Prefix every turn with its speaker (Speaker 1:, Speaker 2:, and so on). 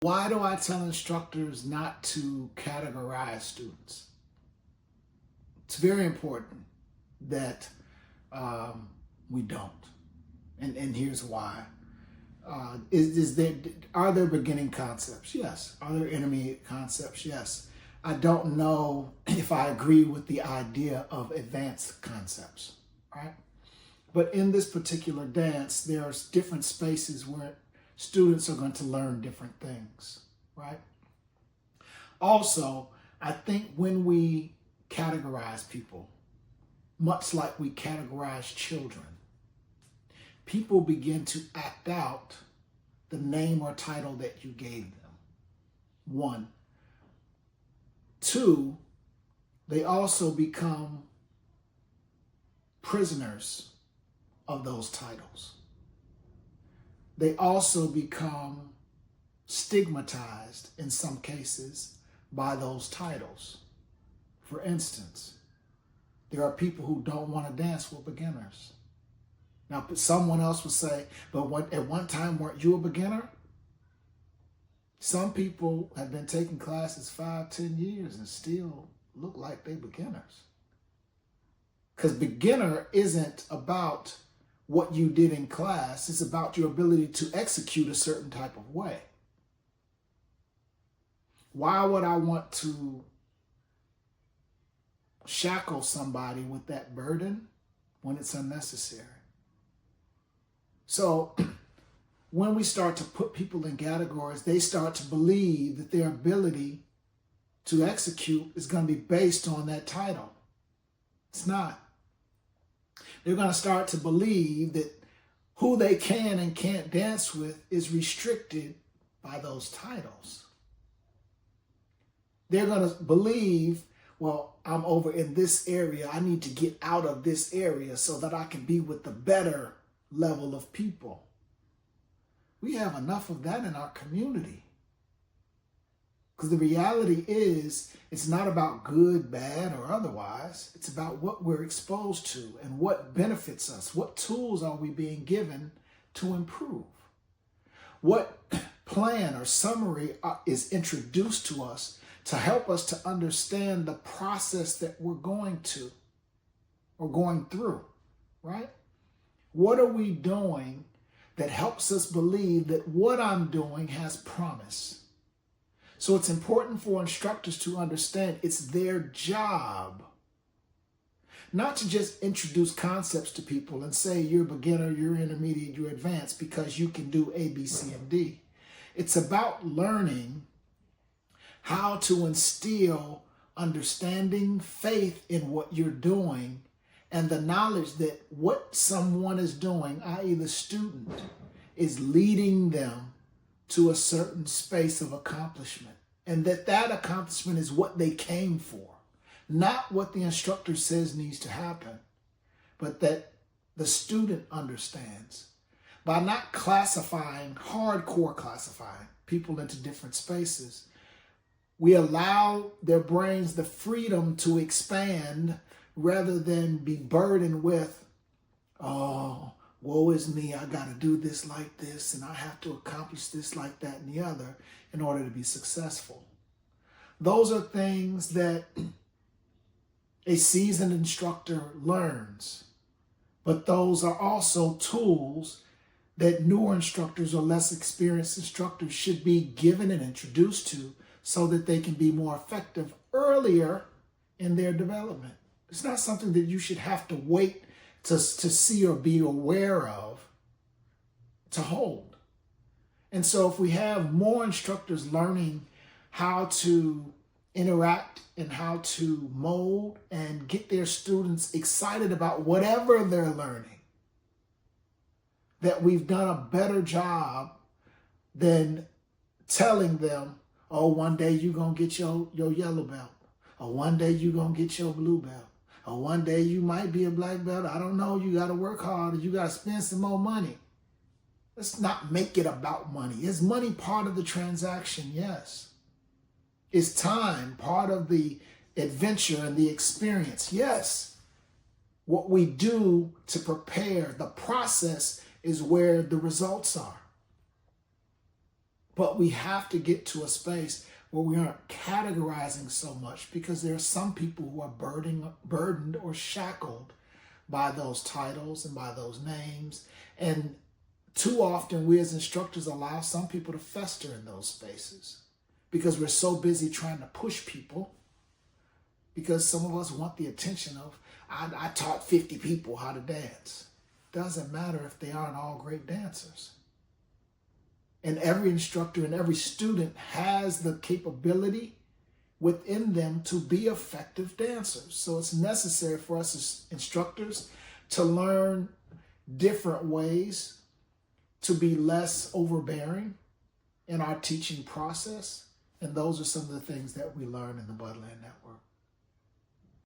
Speaker 1: Why do I tell instructors not to categorize students? It's very important that we don't. And here's why. Are there beginning concepts? Yes. Are there intermediate concepts? Yes. I don't know if I agree with the idea of advanced concepts, right? But in this particular dance, there's different spaces where students are going to learn different things, right? Also, I think when we categorize people, much like we categorize children, people begin to act out the name or title that you gave them. One. Two, they also become prisoners of those titles. They also become stigmatized in some cases by those titles. For instance, there are people who don't want to dance with beginners. Now, someone else would say, but at one time, weren't you a beginner? Some people have been taking classes 5-10 years and still look like they're beginners. Because beginner isn't about what you did in class. It's about your ability to execute a certain type of way. Why would I want to shackle somebody with that burden when it's unnecessary? So when we start to put people in categories, they start to believe that their ability to execute is going to be based on that title. It's not. They're going to start to believe that who they can and can't dance with is restricted by those titles. They're going to believe, well, I'm over in this area. I need to get out of this area so that I can be with the better level of people. We have enough of that in our community. Because the reality is, it's not about good, bad, or otherwise. It's about what we're exposed to and what benefits us. What tools are we being given to improve? What plan or summary is introduced to us to help us to understand the process that we're going to or going through, right? What are we doing that helps us believe that what I'm doing has promise? So it's important for instructors to understand it's their job not to just introduce concepts to people and say you're beginner, you're intermediate, you're advanced because you can do A, B, C, and D. It's about learning how to instill understanding, faith in what you're doing, and the knowledge that what someone is doing, i.e. the student, is leading them to a certain space of accomplishment. And that accomplishment is what they came for. Not what the instructor says needs to happen, but that the student understands. By not hardcore classifying people into different spaces, we allow their brains the freedom to expand rather than be burdened with, oh, woe is me, I got to do this like this, and I have to accomplish this like that and the other in order to be successful. Those are things that a seasoned instructor learns, but those are also tools that newer instructors or less experienced instructors should be given and introduced to so that they can be more effective earlier in their development. It's not something that you should have to wait to see or be aware of to hold. And so if we have more instructors learning how to interact and how to mold and get their students excited about whatever they're learning, that we've done a better job than telling them, oh, one day you're going to get your yellow belt, or one day you're going to get your blue belt. Or one day you might be a black belt. I don't know. You got to work hard. Or you got to spend some more money. Let's not make it about money. Is money part of the transaction? Yes. Is time part of the adventure and the experience? Yes. What we do to prepare, the process is where the results are. But we have to get to a space where we aren't categorizing so much, because there are some people who are burdened or shackled by those titles and by those names. And too often we as instructors allow some people to fester in those spaces because we're so busy trying to push people, because some of us want the attention of, I taught 50 people how to dance. Doesn't matter if they aren't all great dancers. And every instructor and every student has the capability within them to be effective dancers. So it's necessary for us as instructors to learn different ways to be less overbearing in our teaching process. And those are some of the things that we learn in the Budland Network.